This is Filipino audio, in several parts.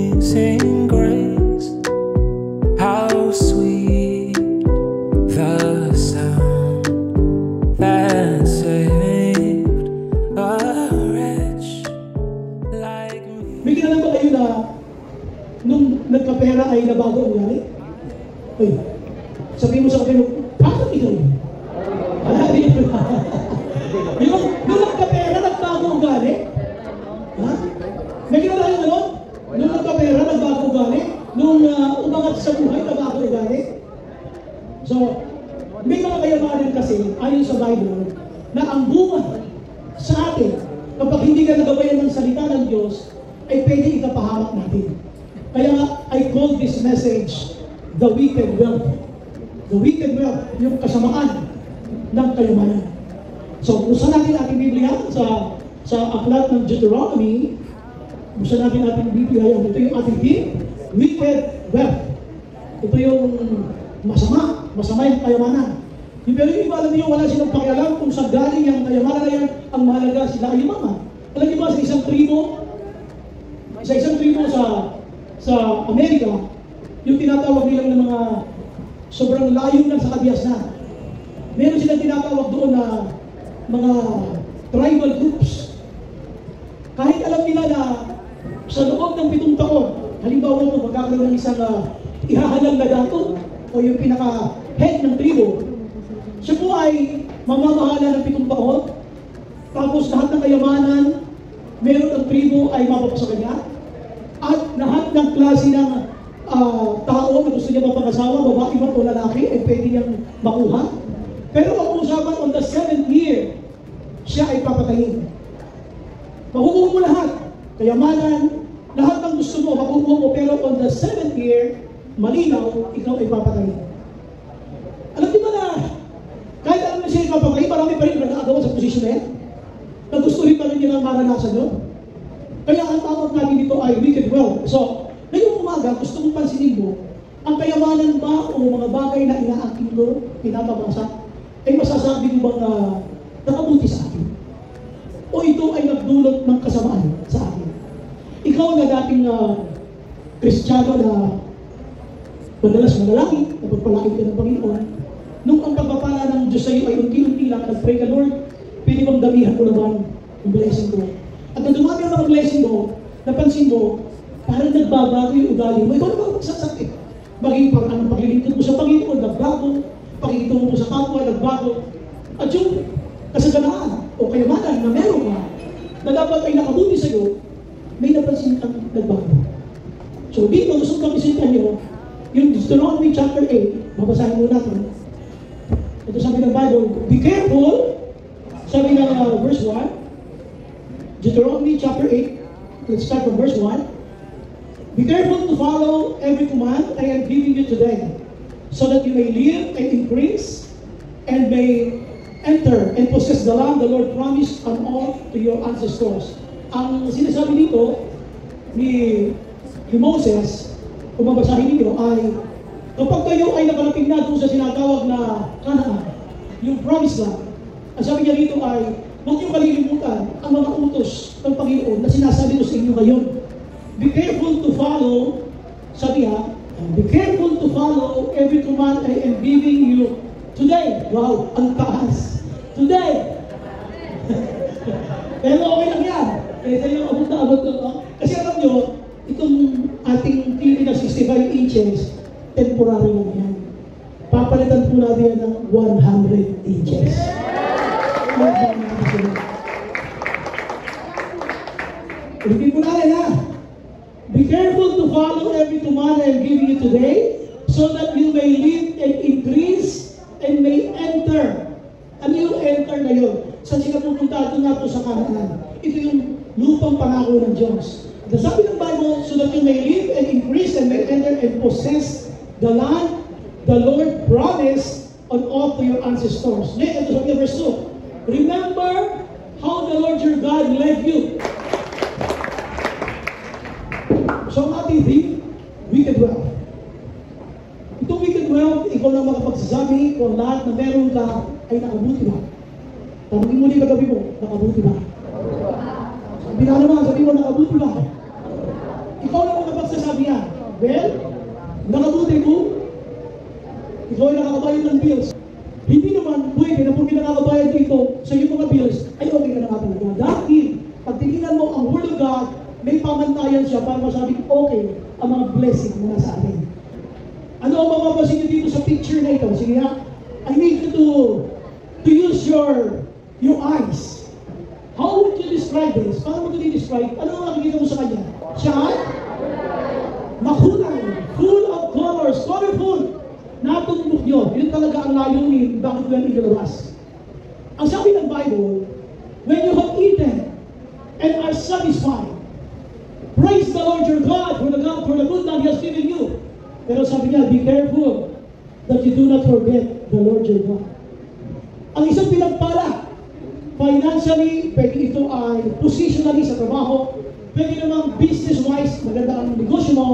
Amazing grace, how sweet the sound that saved a wretch like me. May kilala ba kayo na nung nagkapera ay nabago ang ugali? Ay, sabihin mo sa kapero, bakit ikaw yun? Nung nagkapera, nagbago ang ugali? Ha? May kilala kayo gano'n? Nung nagkapera, nagbago ang ugali? Nung umangat sa buhay, nagbago ang ugali? So, may mga kayamanan kasi, ayon sa Bible, na ang bunga sa atin, kapag hindi ka nagabayan ng salita ng Diyos, ay pwede ikapahamak natin. Kaya nga, I call this message, the wicked wealth. The wicked wealth, yung kasamaan ng kayamanan. So, buksan natin ating Biblia sa aklat ng Deuteronomy. Buksan natin ating Biblia. Ito yung ating theme, wicked wealth. Ito yung masama yung kayamanan. Pero yung iba, alam niyo, wala silang pakialam kung saan galing yung kayamanan na yan, ang mahalaga sila ay yumaman. Alam niyo ba, sa isang tribo sa Amerika, yung tinatawag nilang ng mga sobrang layo lang sa kabiasnan. Meron silang tinatawag doon na mga tribal groups. Kahit alam nila na sa loob ng 7 taon, halimbawa ito, magkakaroon ng isang ihahalang na dato o yung pinaka-head ng tribo, siya po ay mamamahala ng 7 taon, tapos lahat ng kayamanan, meron ang tribo ay mapapasa kanya, at lahat ng klase ng tao na gusto niya mapag-asawa, babae man o lalaki, ay pwede niyang makuha. Pero kung usapan on the 7th year, siya ay papatayin. Makukuha mo lahat. Kayamanan, lahat ng gusto mo, makukuha mo, pero on the 7th year, malinaw, ikaw ay papatayin. Alam di ba na, kahit alam na siya ay papatayin, marami pa rin nag-aagawa sa posisyon na yan, na gusto rin pa rin nilang maranasan yun. Kaya ang tawag natin dito ay wicked wealth. So, ngayong umaga, gusto kong pansinin mo, ang kayamanan ba o mga bagay na inaangkin mo, pinapabasa, ay masasabi mo bang nakabuti sa atin? O ito ay nagdulot ng kasamaan sa atin? Ikaw na dating Kristiyano na madalas manalangin, napagpalaki ka ng Panginoon, nung ang pagpapala ng Diyos sa iyo ay unti-unti lang, nag-pray ka, Lord, pwede bang damihan ko naman yung blessing ko? At nung dumami ang mga blessing mo, napansin mo, parang nagbabago yung ugali mo. Ikaw naman magsasakit. Maging parang ang paglilingkod mo sa Panginoon, nagbago. Pakikitungo mo sa kapwa, nagbago. At yung kasaganaan o kayamanan na meron ka, na dapat ay nakabuti sa iyo, may napansin kang nagbago. So dito, gusto kong isintan nyo, yung Deuteronomy chapter 8, babasahin mo natin. Ito sabi ng Bible, be careful, sabi ng verse 1, Deuteronomy chapter 8, let's start from verse 1. Be careful to follow every command I am giving you today, so that you may live and increase, and may enter and possess the land the Lord promised on all to your ancestors. Ang sinasabi dito ni Moses, kung mabasahin niyo, ay kapag kayo ay nakarating na doon sa sinatawag na Canaan, yung promised land, ang sabi niya dito ay, huwag niyo kalilimutan ang mga utos ng Panginoon na sinasabi ko sa inyo ngayon. Be careful to follow, sabi be careful to follow every command I am giving you today. Wow, ang taas. Today. Pero okay lang yan. Ito yung abot na abot ko. Kasi alam nyo, itong ating TV na 65 inches, temporary lang yan. Papalitan po natin yan ng 100 inches. Repeat mo natin ha. Be careful to follow every command I am giving you today, so that you may live and increase and may enter. Ano yung enter na yun? Saan sila pupunta? Ito nga po sa Canaan. Ito yung lupang pangako ng Diyos. The sabi ng Bible, so that you may live and increase and may enter and possess the land the Lord promised on all to your ancestors. Ito sabi ng verse 2. Remember how the Lord your God led you. So ang ating theme, wicked wealth. Itong wicked wealth, ikaw lang makapagsasabi kung lahat na meron ka ay nakabuti ba? Tanungin mo din kagabi mo, nakabuti ba? Sabi na naman, sabi mo, nakabuti ba? Word of God, may pamantayan siya para masabi, okay, ang mga blessing na nasa atin. Ano ang mapapasin niyo dito sa picture na ito? Sige ha? I need you to use your eyes. How would you describe this? Paano mo ito describe? Ano ang nakikita mo sa kanya? Siya ay makulay, full of colors, colorful. Natumbok nyo. Yun talaga ang layunin bakit ko yan ilalabas. Ang sabi ng Bible, when you have eaten and are satisfied, praise the Lord your God for the good that He has given you. Pero sabi niya, be careful that you do not forget the Lord your God. Ang isang pinagpala, financially, pwede ito ay positionally sa trabaho, pwede namang business-wise, maganda ang negosyo mo,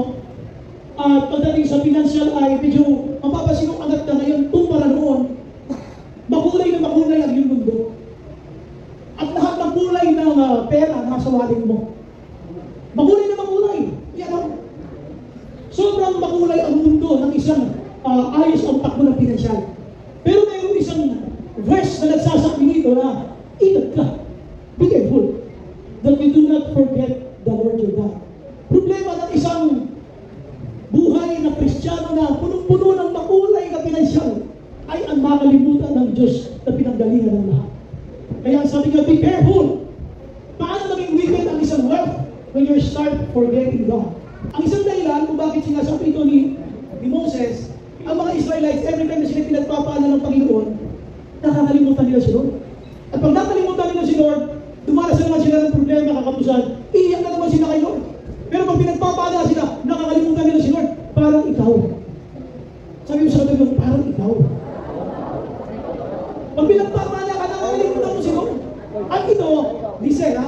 at pagdating sa financial ay medyo mapapasin yung anak na ngayon, tumbara noon, makulay na makulay ang iyong mundo. At lahat ng kulay ng pera nasa wallet mo. Makulay na makulay. Yan ang sobrang makulay ang mundo ng isang ayos ang takbo ng pinansyal. Pero mayroong isang verse na nagsasabi nito na, ingat ka, be careful, that you do not forget the Lord your God. Problema ng isang buhay na Kristiyano na punong-puno ng makulay na pinansyal ay ang makalimutan ng Diyos na pinanggalingan ng lahat. Kaya sabi nga, be careful. Paano naging wicked ang isang wealth when you start forgetting God? Ang isang dahilan kung bakit sinasabi ito ni Moses, ang mga Israelites, every time na sila pinagpapaanan ng Panginoon, nakakalimutan nila si Lord. At pag nakalimutan nila si Lord, dumaras naman sila ng problema, kakapusan, iiyak na naman sila kay Lord. Pero pag pinagpapaanan sila, nakakalimutan nila si Lord, parang ikaw. Sabi mo sa katabi, parang ikaw. Pag pinagpapaanan ka, nakakalimutan mo si Lord. At ito, listen ha,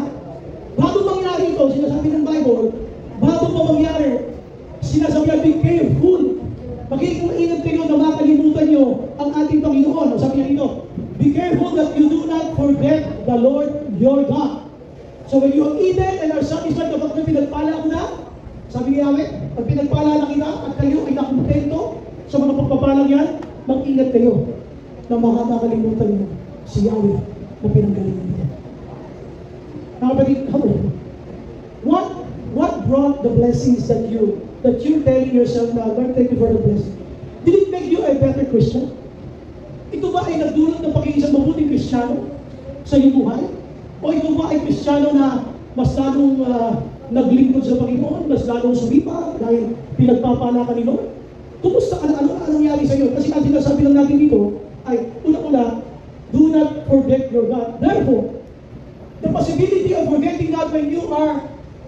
bago mangyari ito, sinasabi ng Bible, bago pa mangyari, sinasabi niya, be careful. Magiging maingat kayo na makalimutan nyo ang ating Panginoon. Sabi niya dito, be careful that you do not forget the Lord your God. So when you have eaten and are satisfied, kapag pinagpala ko na, sabi niya namin, pag pinagpala na kita at kayo ay nakontento sa mga pagpapalang yan, mag-ingat kayo na makakalimutan nyo si Yahweh na pinanggalingan niya. Nakapatid, what brought the blessings that you're telling yourself now, Lord, thank you for the blessing? Did it make you a better Christian? Ito ba ay nagdulot ng pagiging isang mabuting Kristiyano sa iyong buhay? O ito ba ay Kristiyano na mas lalong naglingkod sa Panginoon, mas lalong sumipa dahil pinagpapala ka ni Lord? Kumusta ka na? Ano nangyari sa iyo? Kasi ang sinasabi lang natin dito ay, una-una, do not forget your God. Therefore, the possibility of forgetting God when you are,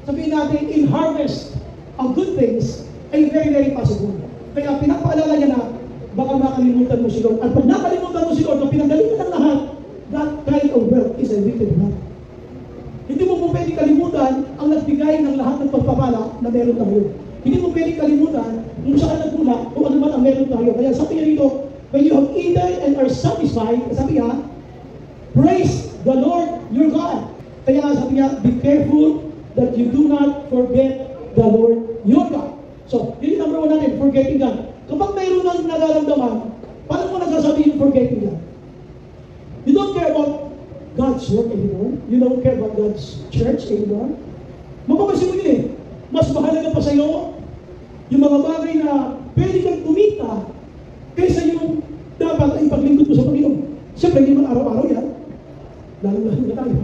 sabihin natin, in harvest of good things ay very, very possible. Kaya pinapaalala niya na baka makalimutan mo si Lord. At pag nakalimutan mo si Lord, na pinanggalingan ng lahat, that kind of wealth is a wicked wealth. Hindi mo pwede kalimutan ang nagbigay ng lahat ng pagpapala na meron tayo. Hindi mo pwede kalimutan kung saan nagmula, kung ano man ang meron tayo. Kaya sabi niya dito, when you have eaten and are satisfied, sabi niya, praise the Lord your God. Kaya sabi niya, be careful that you do not forget the Lord your God. So, yun yung number one natin, forgetting God. Kapag mayroon nang nararamdaman, paano mo nagsasabi yung forgetting God? You don't care about God's work anymore. You don't care about God's church anymore. Mapapasin mo yun eh. Mas mahalaga pa sa'yo yung mga bagay na pwede kang kumita kaysa yung dapat ay ipaglingkod mo sa Panginoon. Siyempre, hindi man araw-araw yan. Lalo-lalo na tayo.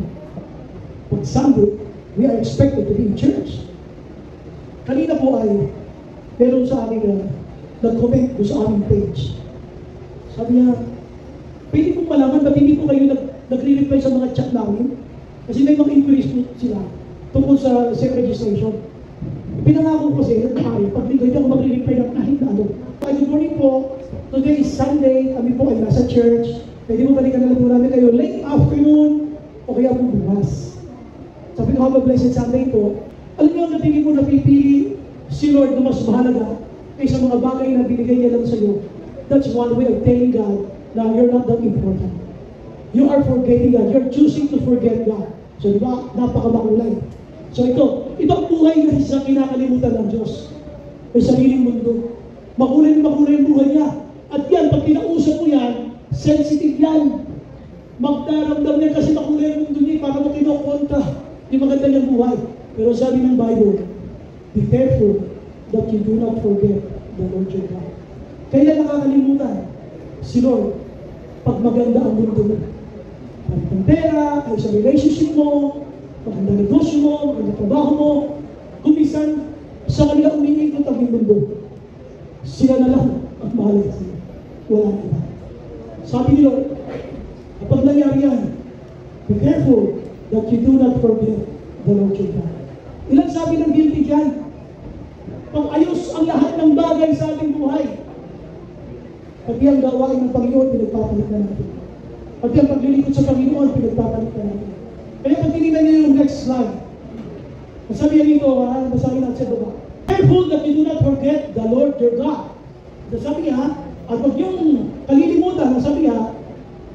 Pag Sunday, we are expected to be in church. Kanina po ay meron sa akin nag-comment doon sa aming page. Sabi niya, pwede kong malaman ba't hindi po kayo nagre-reply sa mga chat namin? Kasi may mga inquiries po sila tungkol sa self-registration. Pinangako ko kasi, pag hindi ako magre-reply ng kahit na ano. Good morning po. Today is Sunday. Kami po ay nasa church. Pwede mo balikan na lang po namin kayo late afternoon o kaya po bukas. Sabi ko, have a blessed Sunday po. Alam niyo, ang natingin mo na pipili si Lord na mas mahalaga kaysa mga bagay na binigay niya lang sa iyo. That's one way of telling God na you're not that important. You are forgetting God. You're choosing to forget God. So, di ba? Napakamakulay. So, ito ang buhay na sa kinakalimutan ng Diyos. May sariling mundo. Makulay ang buhay niya. At yan, pag kinausap mo yan, sensitive yan. Magdaramdam niya kasi makulay ang mundo niya para mo kinokontra. Yung maganda niyang buhay. Pero sabi ng Bible, be careful that you do not forget the Lord your God. Kaya nakakalimutan si Lord pag maganda ang mundo mo. Magandang pera, ay sa relationship mo, magandang negosyo mo, magandang trabaho mo, kumisan sa kanila umiikot ang mundo. Sila na lang ang mahalaga sa iyo. Wala na iba. Sabi ni Lord, kapag nangyari yan, be careful that you do not forget the Lord your God. Ilan sabi ng guilty dyan? Pag ayos ang lahat ng bagay sa ating buhay, pati ang gawain ng Panginoon, pinagpapalit na natin. Pati ang paglilingkod sa Panginoon, pinagpapalit na natin. Kaya pag tinignan niyo yung next slide, masabi yan dito, basahin natin sa baba. Careful that you do not forget the Lord your God. Sabi niya, at huwag yung kalilimutan, sabi niya,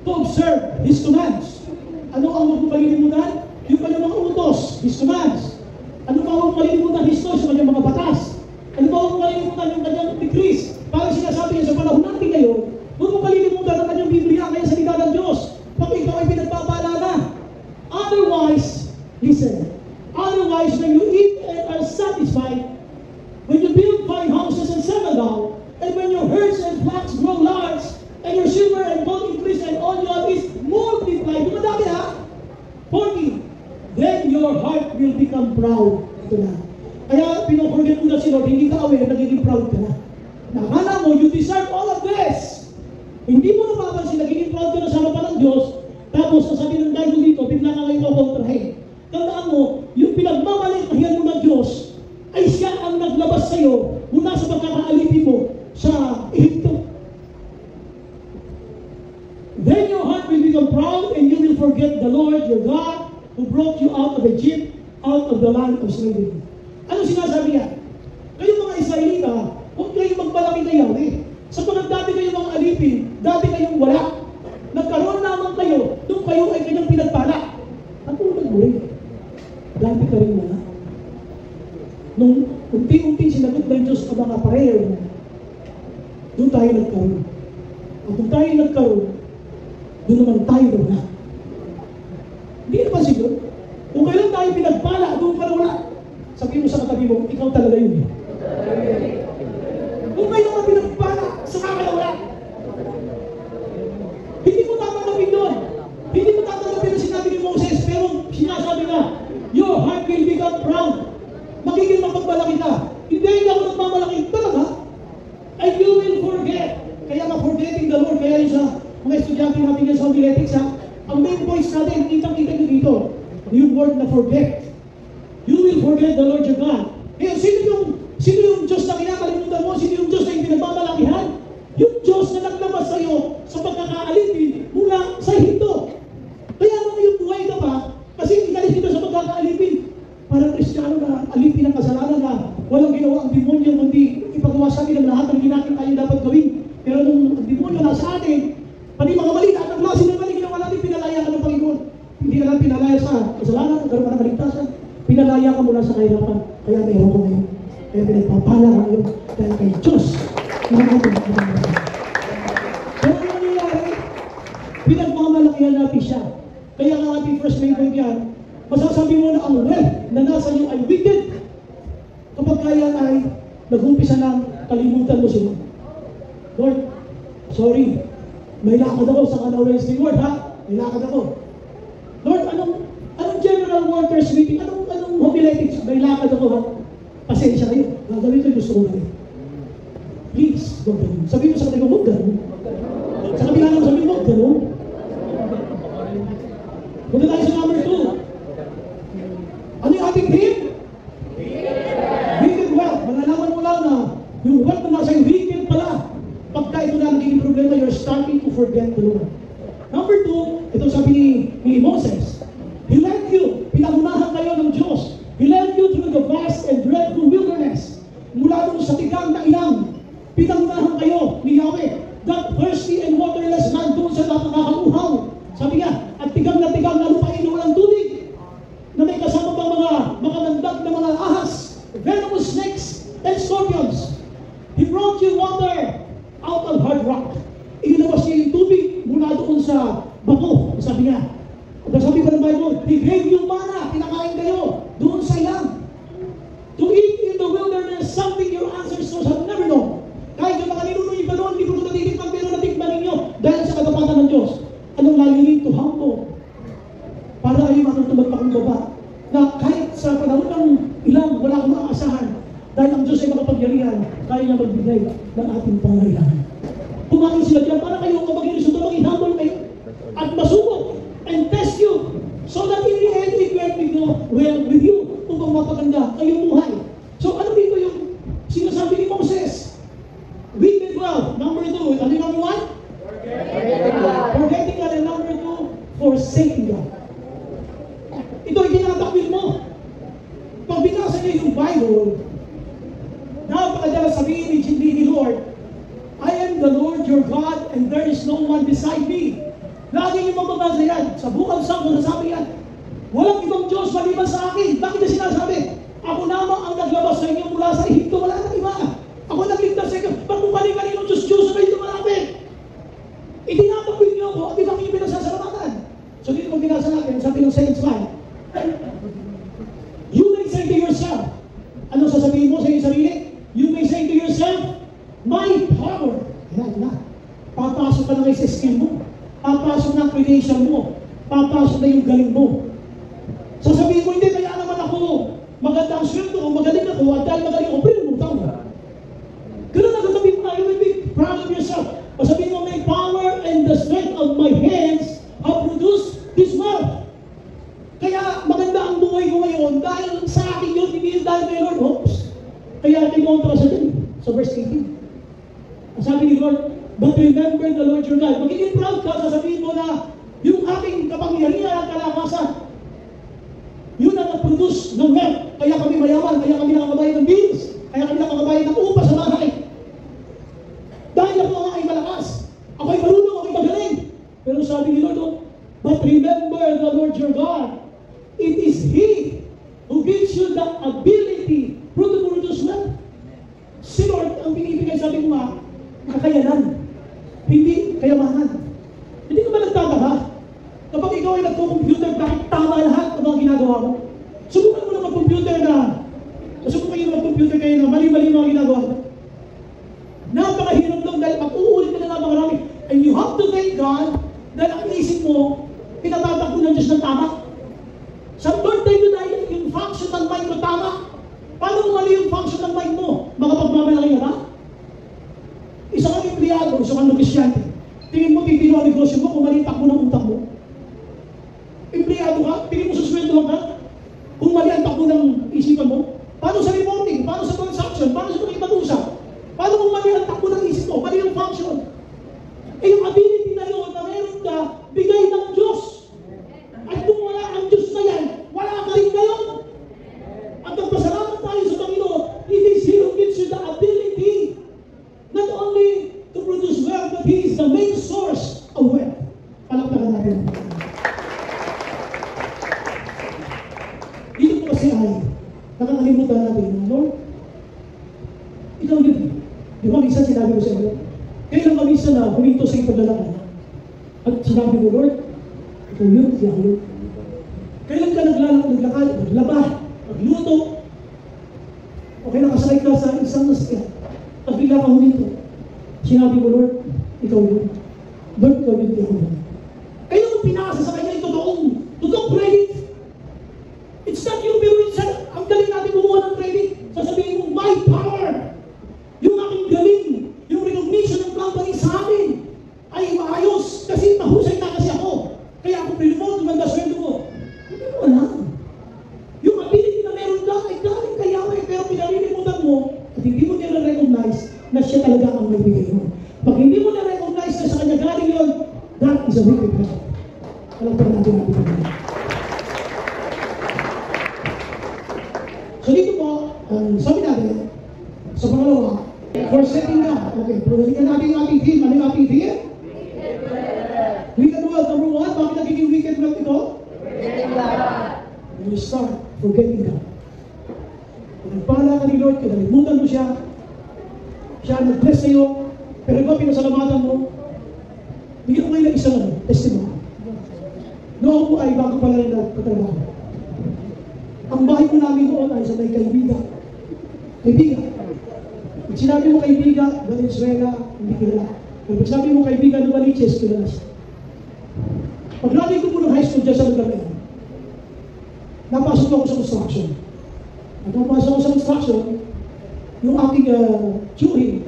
to observe His commands. Ano ang huwag mong kalilimutan? Yung kanyang mga utos, His commands. Ano pa huwag mong kalilimutan? His laws, yung kanyang mga batas. Ano pa huwag mong kalilimutan? Yung kanyang decrees. Parang sinasabi niya sa panahon natin ngayon, huwag mong kalilimutan ang kanyang Biblia, kaya salita ng Diyos. Pag ikaw ay pinagpapala na. Otherwise, listen, otherwise when you eat and are satisfied, when you build fine houses and settle down, and when your herds and flocks grow large, and your silver and gold increase, and all you have is multiplied. Dumadami ha? 40. Then your heart will become proud. Ito na. Kaya pinoforget mo na si Lord, hindi ka aware, nagiging proud ka na. Nakala mo, you deserve all of this. Hindi mo napapansin, nagiging proud ka na sa harapan ng Diyos, tapos sasabi ng Bible dito, bigla ka ngayon kontrahin. Tandaan mo, yung pinagmamalitahian mo ng Diyos, ay siya ang naglabas sa iyo mula sa pagkakaalipin mo sa Egypto. Then your heart will become proud and you will forget the Lord your God who brought you out of Egypt, out of the land of slavery. Ano sinasabi niya? Kayong mga Israelita, huwag kayong magmalaki kay Yahweh. Sapagkat dati kayong mga alipin, dati kayong wala. Nagkaroon lamang kayo, nung kayo ay kanyang pinagpala. Ang tulad mo rin. Dati ka rin wala. Nung unti-unti sinagot ng Diyos ang mga prayer mo, doon tayo nagkaroon. At kung tayo nagkaroon, doon naman tayo wala. Hindi naman siguro. Kung kailan tayo pinagpala, doon ka na wala. Sabihin mo sa katabi mo, ikaw talaga yun. Kung kailan ka pinagpala, saka ka na wala. Hindi mo tatanggapin doon. Hindi mo tatanggapin na sinabi ni Moses, pero sinasabi na, your heart will become proud. Magiging mapagmalaki ka. Hindi ako nagmamalaki talaga. And you will forget. Kaya ma-forgetting the Lord. Kaya yun sa mga estudyante natin yan sa homiletics, ha? Ang main points natin, kitang-kita nyo dito. Yung word na forget. You will forget the Lord your God. Kaya sino yung Diyos na kinakalimutan mo? Sino yung Diyos na yung pinagmamalakihan? Yung Diyos na naglabas sa iyo sa pagkakaalipin mula sa Egypto. Kaya naman yung buhay ka pa, kasi ikalis kita sa pagkakaalipin. Parang Kristiyano na alipin ang kasalanan na walang ginawa ang demonyo, kundi ipagawa sa atin ang lahat ng ginagawa tayo dapat gawin. Pero nung ang demonyo na sa atin, pati mga mali, lahat ng klase ng mali ginawa natin, pinalaya ka ng Panginoon. Hindi ka lang pinalaya sa kasalanan, nagkaroon ka ng kaligtasan. Pinalaya ka mula sa kahirapan. Kaya mayroon ka ngayon. Kaya pinagpapala ka ngayon. Kaya kay Diyos. Pero ano nangyayari? Pinagmamalakihan natin siya. Kaya ang ating first main point yan, masasabi mo na ang wealth na nasa iyo ay wicked. Kapag kaya ay nag-umpisa ng kalimutan mo sila. Lord, sorry. May lakad ako sa Canal Wednesday, Lord, ha? May lakad ako. Lord, anong general workers meeting? Anong homiletics? May lakad ako, ha? Pasensya kayo. Gagawin ko, gusto ko na rin. Please, huwag ganun. Sabihin mo sa kanila, huwag ganun. Sa kabila naman sabihin mo, huwag ganun. Punta tayo sa number 2. Ano yung ating theme? Wicked wealth. Malalaman mo lang na yung wealth na nasa yung wicked pala. Pagka ito na naging problema, you're starting to forget the Lord. Number 2, ito sabi ni Moses, He led you, pinagunahan kayo ng Diyos. He led you through the vast and dreadful wilderness. Mula doon sa tigang na ilang, pinagunahan kayo ni Yahweh. That thirsty and waterless land doon sa napakakamuhaw. Sabi niya, at tigang na lupain na walang tubig. Na may kasama pang mga mandag na mga ahas, venomous snakes, and scorpions. He brought you water out of hard rock. Inilabas niya yung tubig mula doon sa bato. Sabi niya, sabi pa ng Bible, He gave you manna, pinakain kayo. ilang, wala akong maaasahan. Dahil ang Diyos ay makapagyarihan, kaya niya magbigay ng ating pangailangan. Kumain sila dyan, para kayo kapag Resulta, maging humble kayo at masubok and test you so that in the end, it will be well with you upang mapaganda kayong buhay. So ano dito yung sinasabi ni Moses? We did well. Number 2, ano yung number 1? Forgetting God. And number 2, forsaking God. Ito ay tinatakwil mo. Pag binasa niyo yung Bible, napakadalas sabihin ni Lord, I am the Lord your God and there is no one beside me. Lagi niyo mababasa yan. Sa Book of Psalms, nasabi yan. Walang ibang Diyos maliban sa akin. Bakit na sinasabi? Ako namang ang naglabas sa inyo mula sa Ehipto. Wala nang iba. Ako nagligtas sa inyo. Pag kung kaninong Diyos-Diyos na kayo malapit. Itinatakwil niyo ako at ibang iyo pinasasalamatan. So dito pag binasa natin, sabi ng Saints 5, you may say to yourself, ano sasabihin mo sa iyong sarili? You may say to yourself, my power. Yan na. Papasok ka na kayo sa skill mo. Papasok na ang credential mo. Papasok na yung galing mo. Sasabihin mo, hindi, kaya naman ako maganda ang sweldo ko, magaling ako, at dahil magaling ako, pinumutan mo. Ganun na sasabihin mo na, you will be proud of yourself. O sabihin mo, my power and the strength of my hands have produced this wealth. Kaya maganda ang buhay ko ngayon dahil sa akin yun, hindi dahil kay Lord. Oops. Kaya tinontra sa dun, sa verse 18. Ang sabi ni Lord, but remember the Lord your God. Magiging proud ka, sasabihin mo na yung aking kapangyarihan at kalakasan, yun ang nag-produce ng wealth. Kaya kami mayaman, kaya kami nakakabayad ng bills, kaya kami nakakabayad ng upa sa bahay. Dahil ako nga ay malakas. Ako ay marunong, ako ay magaling. Pero sabi ni Lord, but remember the Lord your God. It is He who gives you the ability to produce wealth. Si Lord, ang binibigay sabi mo nga, kakayanan, hindi kayamanan. Hindi ka ba nagtataka? Kapag ikaw ay nagko-computer, bakit tama lahat ng mga ginagawa mo? Subukan mo na mag-computer na, subukan kayo na mag-computer kayo na mali-mali mga ginagawa mo. Napakahirap lang dahil mag-uulit ka na mga marami. And you have to thank God dahil ang isip mo, pinatatakbo ng Diyos ng tama. Sa third time yun dahil yung function ng mind mo tama. Paano kung mali yung function ng mind mo? Makapagmamalaki ka ba? Isa kang empleyado, isa kang negosyante. Tingin mo, titino ang negosyo mo kung mali takbo ng utak mo. Empleyado ka, tingin mo sa sweldo ka, kung mali ang takbo ng isipan mo. Paano sa reporting? Paano sa transaction? Paano sa pag-usap? Paano kung mali ang takbo ng isip mo? Mali ang function? Eh yung ability na yun na meron ka, bigay ng Diyos. At kung wala ang Diyos na yan, wala ka rin ngayon. At magpasalamat tayo sa Panginoon, it is He who gives you the ability not only to produce wealth, but He is the main source of wealth. Palakpakan natin. Dito po kasi ay nakakalimutan natin, Lord, ikaw yun. Di ba minsan sinabi ko sa inyo, kailan ka minsan na huminto sa ipaglalakad? At sinabi ko, Lord, ikaw yun, siya yun. Kailan ka naglakad, naglaba, nagluto, okay, nakasakay ka sa isang nasakyan, at bigla ka huminto. Sinabi ko, Lord, ikaw yun. Lord, ikaw yun, ikaw yun. Kaya kung pinasa sa kanya, totoong credit. It's not you, pero minsan, ang galing natin bumuha ng credit. Sasabihin mo, my power, yung aking galing, yung recognition ng company sa amin, ay maayos, kasi mahusay na kasi ako. Kaya ako pinumoto, ganda sweldo ko. Hindi mo alam. Yung ability na meron ka, ay galing kaya pero pinalilimutan mo, at hindi mo nila-recognize na siya talaga ang may bigay mo. Pag hindi mo na-recognize na sa kanya galing yun, that is a wicked God. Alam pa natin natin ito. So dito po, sabi natin, sa pangalawa, forsaking God. Okay, prunin natin yung ating theme. Ano yung ating theme? Wicked wealth. Number 1, bakit nagiging wicked wealth ito? Forgetting God. When you start forgetting God. Kung nagpala ka ni Lord, kinalimutan mo siya, siya nag-bless sa'yo, pero ikaw pinasalamatan mo, bigyan ko kayo ng isang testimony. Noong po ay bago pala rin nagpatrabaho. Ang bahay ko namin noon ay sa may kaibigan. Kaibigan. Pag sinabi mo kaibigan, Valenzuela, hindi kilala. Pero pag sinabi mo kaibigan ng Valiches, kilala siya. Pag lagi ko po ng high school dyan sa lugar na yun, napasok ako sa construction. At napasok ako sa construction, yung aking tsuhin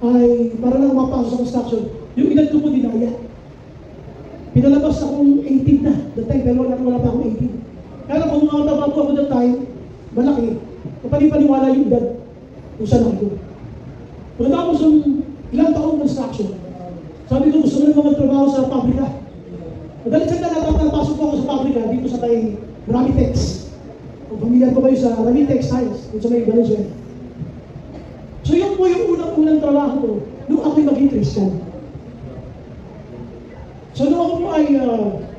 ay para lang mapasok sa construction, yung edad ko po dinaya. Pinalabas akong 18 na that time, pero wala pa akong 18. Kaya kung mga taba po ako that time, malaki, kapalipaniwala yung edad kung saan ako. Pagkatapos ng ilang taong construction, sabi ko gusto ko naman magtrabaho sa pabrika. Madalit sa napasok po ako sa pabrika dito sa kay Ramitex. Kung pamilyar ko kayo sa Ramitex Tiles, dito sa may Valenzuela. So yun po yung unang trabaho ko nung ako'y maging Christian. So nung ako po ay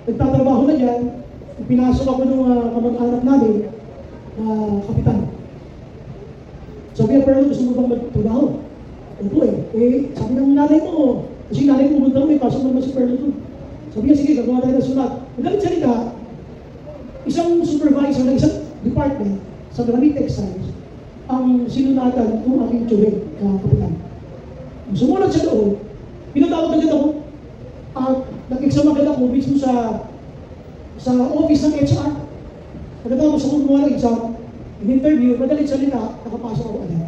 nagtatrabaho na dyan, pinasok ako nung kamag-anak namin na kapitan. Sabi niya, pero gusto mo bang magtrabaho? Opo sabi ng nanay mo, kasi nanay mo pumunta may pasok naman si Perlo doon. Sabi niya, sige, gagawa tayo ng sulat. Magalit salita, isang supervisor ng isang department sa Granite Textiles ang sinunatan ng aking tsuhin na kapitan. Sumunod siya doon, pinatawag agad ako at nag-exam agad ako mismo sa office ng HR. Pagkatapos ako gumawa ng exam, in-interview, madalit salita, nakapasok ako agad.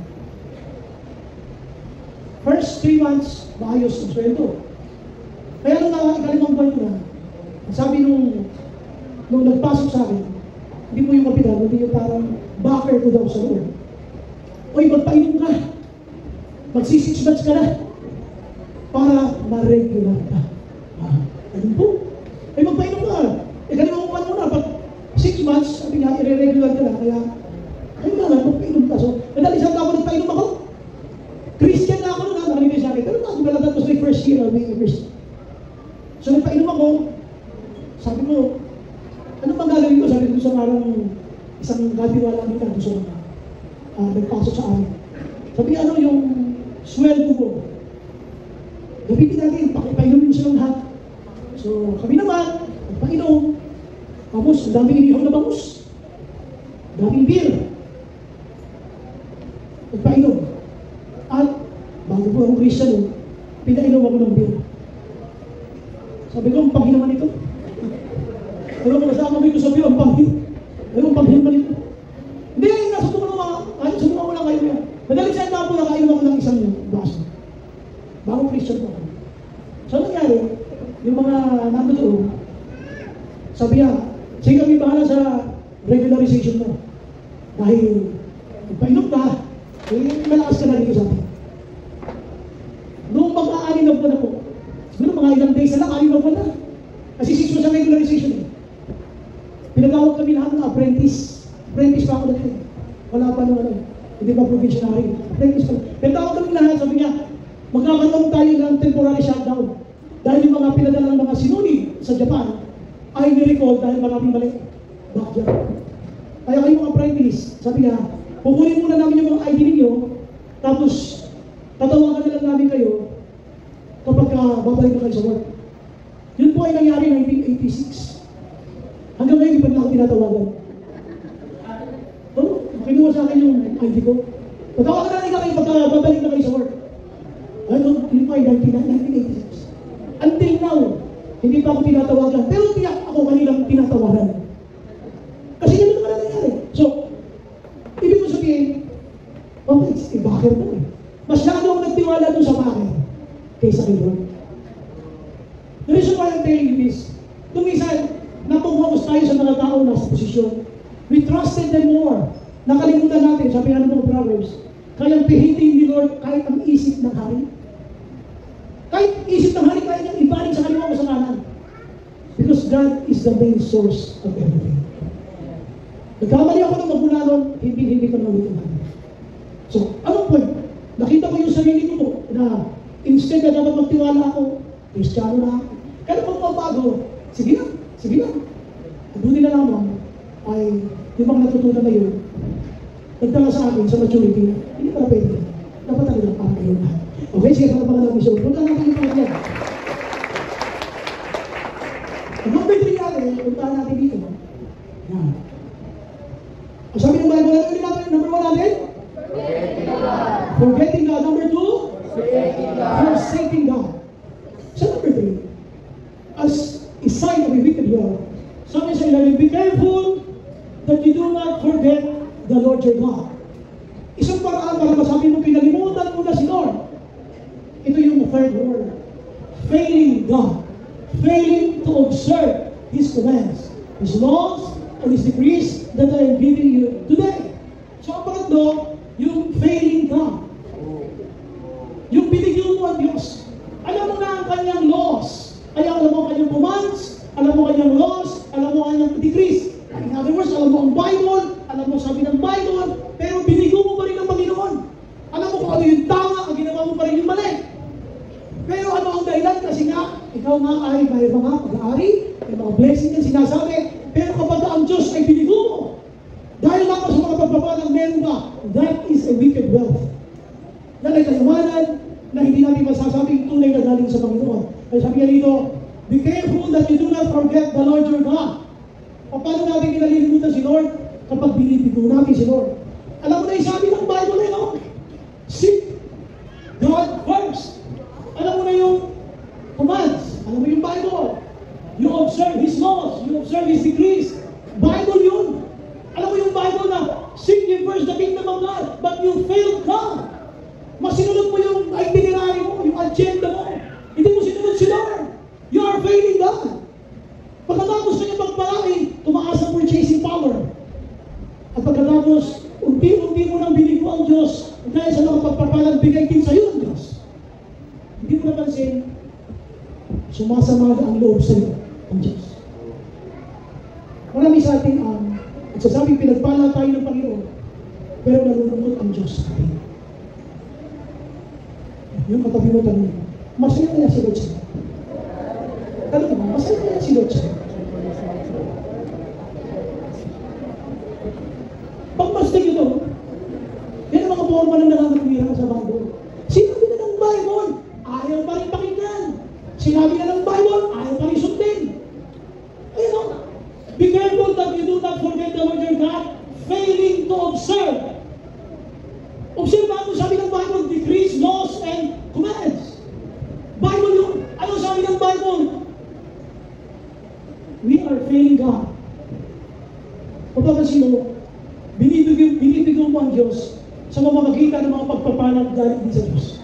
First 3 months, maayos ang sweldo. Kaya nung ikalimang buwan ko na, sabi nung nagpasok sa akin, hindi po yung kapitan, hindi yung parang backer ko daw sa loob. Oy, magpainom ka. Magsi-6 months ka na. Para ma-regular ka. Ano po? Magpainom ka. Kalimang buwan mo na, pag 6 months, sabi nga, i-regular ka na, kaya, magpainom ka. So, nadalisang ako, nagpainom ako. Christian na ako noon, nakalibay sa akin. Pero nakagalagat ko sa my first year of being a Christian. So nagpainom ako, sabi ko, ano bang gagawin ko? Sabi ko sa parang isang gatiwala nito doon sa nagpasok sa amin. Sabi niya, ano yung sweldo ko? Gabitin natin, pakipainumin mo silang lahat. So kami naman, nagpainom. Tapos, ang daming inihaw na bangus. Daming beer. Nagpainom. At bago po akong Christian, pinainom ako ng beer. Sabi ko, ang panghin naman ito. Pero kung nasama ko ito, sabi ko, ang panghin. Pero ang panghin naman ito. Hindi, nasa sumama ko lang kayo yan. Madaling saan na po, nakainom ako ng isang baso. Bagong Christian po ako. So, nangyari, yung mga nandoon, sabi niya, sige kami bahala sa regularization mo. Dahil, painom ka, malakas ka na dito sa atin. Noong mag-aanin na po na po, siguro mga ilang days na lang, aanin na po na. Kasi 6 months ang regularization eh. Pinagawag kami lahat ng apprentice. Apprentice pa ako dati. Wala pa naman hindi pa provisionary. Apprentice pa. Pinagawag kami lahat, sabi niya, magkakaroon tayo ng temporary shutdown. Dahil yung mga pinadala ng mga sinuni sa Japan ay nirecall dahil maraming mali. Bakit? Kaya kayo mga apprentice, sabi niya, pukunin muna namin yung mga ID ninyo, tapos tatawagan na lang namin kayo kapag babalik na kayo sa work. Yun po ay nangyari 1986. Hanggang ngayon, di pa nila ako tinatawagan. Kinuha sa akin yung ID ko. Tatawagan na lang kayo pagka babalik na kayo sa work. Ano? Yun po ay 1986. Until now, hindi pa ako tinatawagan. Pero tiyak ako kanilang tinatawagan. Kasi yun naman na nangyari. So, ibig ko sabihin, okay, backer mo eh. Mas lalo akong nagtiwala doon sa backer kaysa kay Lord. The reason why I'm telling you this, tumisan, napag-focus tayo sa mga tao na sa posisyon. We trusted them more. Nakalimutan natin, sabi nga ng Proverbs, kayang pihitin ni Lord kahit ang isip ng hari. Kahit isip ng hari, kaya niyang ibalik sa kaliwa o sa kanan. Because God is the main source of everything. Nagkamali ako ng magmula nun, hindi ko na ulitin. So, anong point? Nakita ko yung sarili ko po na instead na dapat magtiwala ako, Kristiyano na ako. Kaya kung mabago, sige lang. Buti na lamang ay yung mga natutunan na yun, nagdala sa akin sa maturity, hindi pala pwede. Dapat talaga para kayo lahat. Okay, sige, para mga namin siya. Punta natin yung pangalan. Ang number 3 natin, puntahan natin dito. Yan. Ang sabi ng Bible natin, number 1 natin? Forgetting God. Number 2? Forsaking God. So number 3, as a sign of a wicked world, sabi sa ilalim, be careful that you do not forget the the Lord your God. Isang paraan para masabi mo, pinalimutan mo na si Lord. Ito yung third word. Failing God. Failing to observe His commands, His laws, and His decrees that I am giving you today. So ang pangatlo, yung failing God. Yung binigyan mo ang Diyos. Alam mo na ang kanyang laws. Kaya alam mo ang kanyang commands, alam mo ang kanyang laws, alam mo ang kanyang decrees. In other words, alam mo ang Bible, alam mo sabi ng Bible, pero binigyan mo pa rin ng Panginoon. Alam mo kung ano yung tama, ang ginawa mo pa rin yung mali. Pero ano ang dahilan? Kasi nga, ikaw nga ay may mga pag-aari, may mga blessing na sinasabi, pero kapag ang Diyos ay binigyan mo, dahil lang sa mga pagpapalang meron ka, that is a wicked wealth. Yan ay kayamanan na hindi natin masasabing tunay na galing sa Panginoon. Kaya sabi nga dito, be careful that you do not forget the Lord your God. O paano natin kinalilimutan si Lord? Kapag binibigo natin si Lord. Alam mo na yung sabi ng Bible eh, no? Seek God first. Alam mo na yung commands. Alam mo yung Bible. You observe His laws. You observe His decrees. Bible yun. Alam mo yung Bible na seek ye first the kingdom of God, but you failed God. Masinunod mo yung itinerary mo, yung agenda mo. Hindi mo sinunod si Lord. You are failing God. Pagkatapos kanya pagpalain, tumaas ang purchasing power. At pagkatapos, unti-unti mo nang binigyan ang Diyos dahil sa mga pagpapalang bigay din sa iyo ng Diyos. Hindi mo napansin, sumasama ang loob sa iyo ang Diyos. Marami sa atin ang nagsasabing pinagpala tayo ng Panginoon, pero nalulungkot ang Diyos sa atin. Yung katabi mo tanong, masaya kaya si Lord sa'yo? Tanong mo, masaya kaya si Lord sa'yo? Pagmastig ito, yan ang mga forma ng nangangatwira sa Bible. Sinabi na ng Bible, ayaw pa rin pakinggan. Sinabi na ng Bible, ayaw pa rin sundin. Ayun o, be careful that you do not forget the Lord your God, failing to observe. Observe mo sabi ng Bible, decrees, laws, and commands. Bible yun. Ano sabi ng Bible? We are failing God. Papapansin mo, binibigyan mo ang Diyos sa mamamagitan ng mga pagpapalang galing din sa Diyos.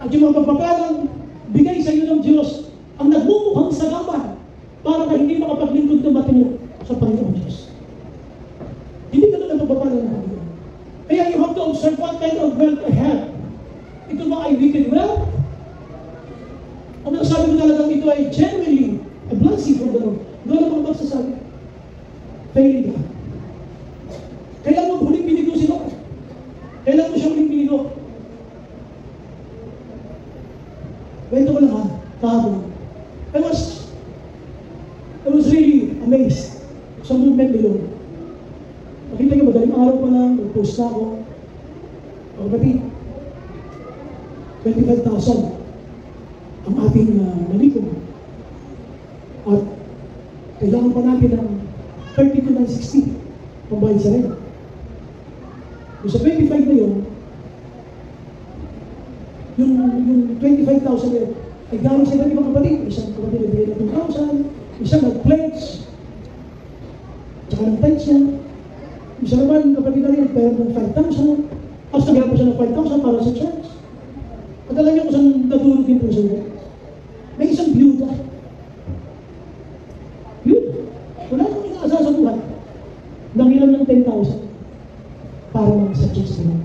At yung mga pagpapalang bigay sa iyo ng Diyos ang nagmumukhang sagapan para ka hindi makapaglingkod ng matino sa Panginoon Diyos. Hindi ka na pagpapalang ng Panginoon. Kaya you have to observe what kind of wealth I have. Ito ba ay wicked wealth? Ang nasabi ko talagang ito ay genuinely a blessing from the Lord. Doon ang magsasabi. Failing God. Kailan mo huling binigo si Lord? Kailan mo siya huling binigo? Kwento ko lang ha, kahapon. I was really amazed sa movement ni Lord. Nakita niyo, madaling araw pa lang, nag-post na ako. O pati, 25,000 ang ating nalikom. At kailangan pa natin ng 32,960 pambayad sa rin. Yung sa 25 na yun, yung 25,000 na yun, ay galing sa ibang kapatid. Isang kapatid na bigay na 2,000, isang nag-pledge, tsaka ng tithes niya. Isa naman, kapatid na rin, nagpera ng 5,000. Tapos nagyarap pa siya ng 5,000 para sa church. At alam niyo kung saan natulog din po sa iyo. May isang byuda. Byuda. Wala nang inaasa sa buhay. Nangilam ng 10,000 para lang sa church nila.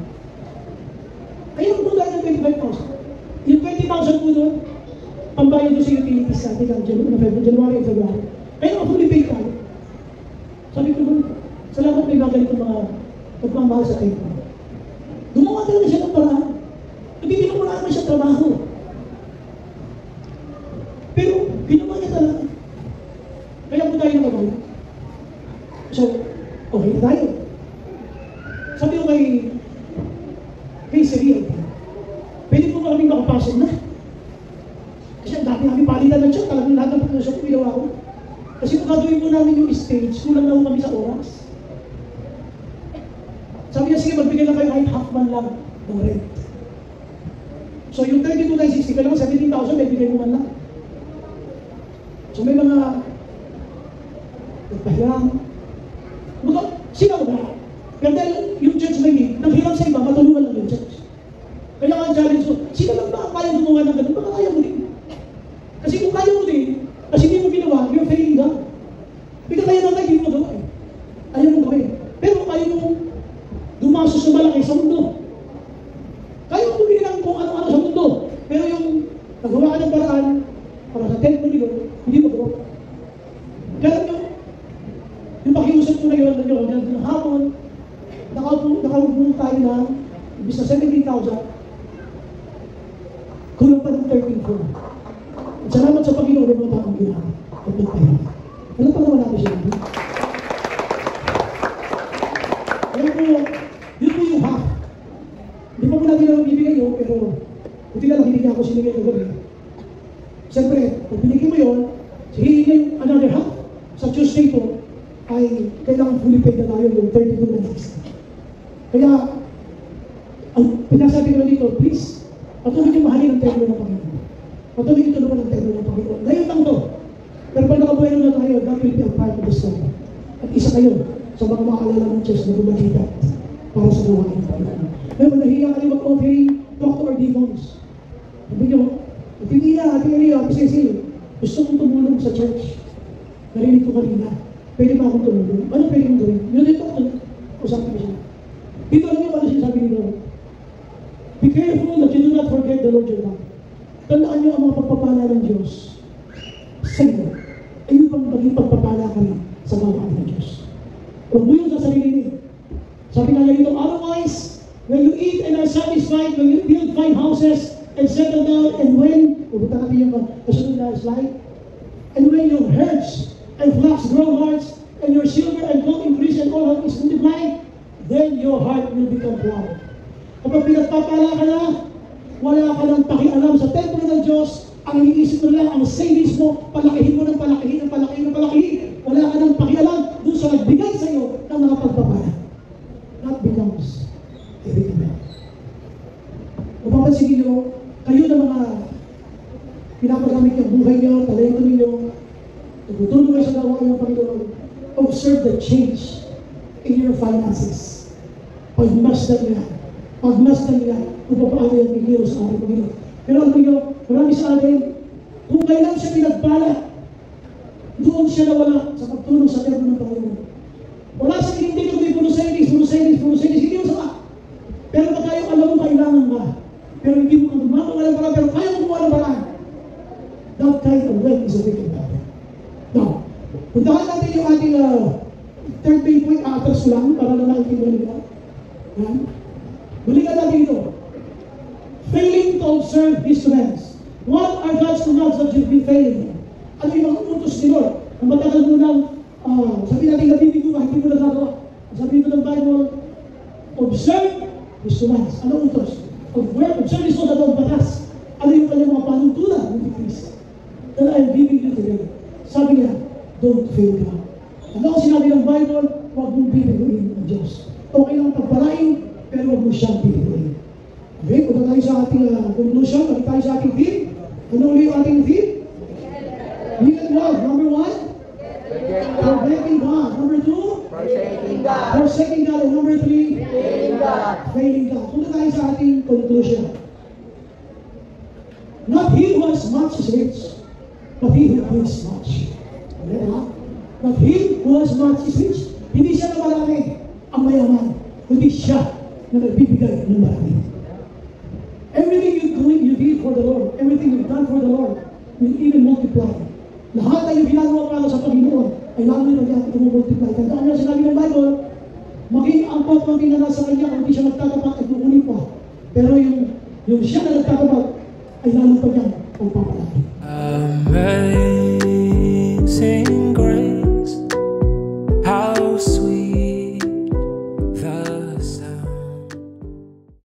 Kaya kung dahil ng 25,000, yung 20,000 po doon, pambayad doon sa utilities sa atin ng January and February. Kaya fully paid tayo. Sabi ko doon, salamat may mga ganito mga pagmamahal sa tayo. Gumawa talaga siya ng paraan. Hindi wala naman siya trabaho. Pero ginawa niya talaga. Kaya po tayo nakabala. So, okay na tayo. Sabi ko kay Siri, pwede po ba kaming makapasok na? Kasi ang dami namin palitan ng siya, talagang lahat ng pagkasya ko ginawa ko. Kasi kung gagawin po namin yung stage, kulang na po kami sa oras. Sabi niya, sige, magbigay lang kayo kahit half man lang ng rent. So yung 32,960, kailangan 17,000, may bigay mo man lang. So may mga nagpahilang. Sino ba? mas sumalaki sa mundo. Kaya mo bumili lang kung ano-ano sa mundo. Pero yung nagawa ka ng paraan para sa 10 million, hindi mo gawa. Kaya nyo, yung pakiusap ko na yun, ng hapon, nakaupo tayo na, ibig na 17,000, kulang pa ng 13,400. At salamat sa Panginoon ng mga taong ginagawa. At nagtayo. Alam pa naman natin siya. Kaya po, yun po yung half. Hindi pa po natin lang bibigay yun, pero buti na lang hindi niya ako sinigay ng gabi. Siyempre, kung binigay mo yun, hihingin another half. Sa Tuesday po, ay kailangan fully paid na tayo yung 32 na next. Kaya, ang pinasabi ko dito, please, patuloy yung mahalin ang templo ng Panginoon. Patuloy yung tulungan ng templo ng Panginoon. Ngayon lang to. Pero pag nakabuhay na tayo, that will be a part of the story. At isa kayo sa mga makaalala ng church na bumalikat para sa gawain ng Panginoon. Ngayon, nahiya kayo mag-offering, talk to our demons. Sabi nyo, Ate Ria, gusto kong tumulong sa church. Narinig ko kanina, pwede ba akong tumulong? Ano pwede kong gawin? Yun dito, usapin ko siya. Dito alam niyo ano siya sabi nito? Be careful that you do not forget the Lord your God. Tandaan niyo ang mga pagpapala ng Diyos sa inyo. Ayun pang maging pagpapala ka rin sa gawain ng Diyos. Huwag mo yun sa sarili niyo. Sabi nga niya dito, otherwise, when you eat and are satisfied, when you build fine houses and settle down, and when, pupunta natin yung kasunod na slide, and when your herds and flocks grow large, and your silver and gold increase, and all is multiplied, then your heart will become proud. Kapag pinagpapala ka na, wala ka nang pakialam sa templo ng Diyos, ang iniisip mo lang, ang savings mo, palakihin mo ng palakihin, ng palakihin, ng palakihin. Wala ka nang pakialam doon sa nagbigay sa iyo ng mga pagpapala. That becomes everything else. Mapapansin niyo, kayo na mga pinapagamit yung buhay niyo, talento ninyo, nagtutulong kayo sa gawain ng Panginoon, observe the change in your finances. Pagmasdan niya kung paano yung bigay sa ating Panginoon. Pero alam niyo, marami sa atin, kung kailan siya pinagpala, doon siya nawala sa pagtulong sa templo ng Panginoon. Wala sa hindi ko may puno savings, hindi mo sama. Pero pag kayo alam mo kailangan ka, pero hindi mo gumagawa ng paraan, pero kaya mo gumawa ng paraan. That kind of wealth is a big impact. Now, puntahan natin yung ating third main point, atras ko lang, para na naintindihan nila. Balikan natin ito. Failing to observe His commands. What are God's commands that you've been failing? Ano yung mga utos ni Lord? Ang matagal mo lang, sabi natin nabibigo ka, hindi mo nagagawa. Sabi ito ng Bible, observe His commands. Ano utos? Observe His commands, ano ang batas? Ano yung kanyang mga panuntunan ng Christ that I'm giving you today? Sabi niya, don't fail God. Ano ang sinabi ng Bible? Huwag mong bibiguin ng Diyos. Okay lang pagpalain, pero huwag mo siyang bibiguin. Okay, punta tayo sa ating conclusion, balik tayo sa ating theme. Ano ulit yung ating theme? Needed love, number 1. Forgetting God. Number 2. Forsaking God. And number 3. Failing God. Punta tayo sa ating conclusion. Not he who has much is rich, but he who gives much. Okay, ha? Not he who has much is rich. Hindi siya na marami ang mayaman, kundi siya na nagbibigay ng marami. Everything you did for the Lord, everything you've done for the Lord, will even multiply. Lahat na yung ginagawa para sa Panginoon, ay lalo na niya tumumultiply. Tandaan niyo, sinabi ng Bible, maging angkot ng pinala sa kanya, kung di siya magtatapat at nukunin pa. Pero yung siya na nagtatapat, ay lalo pa niya ang papalaki. Amen.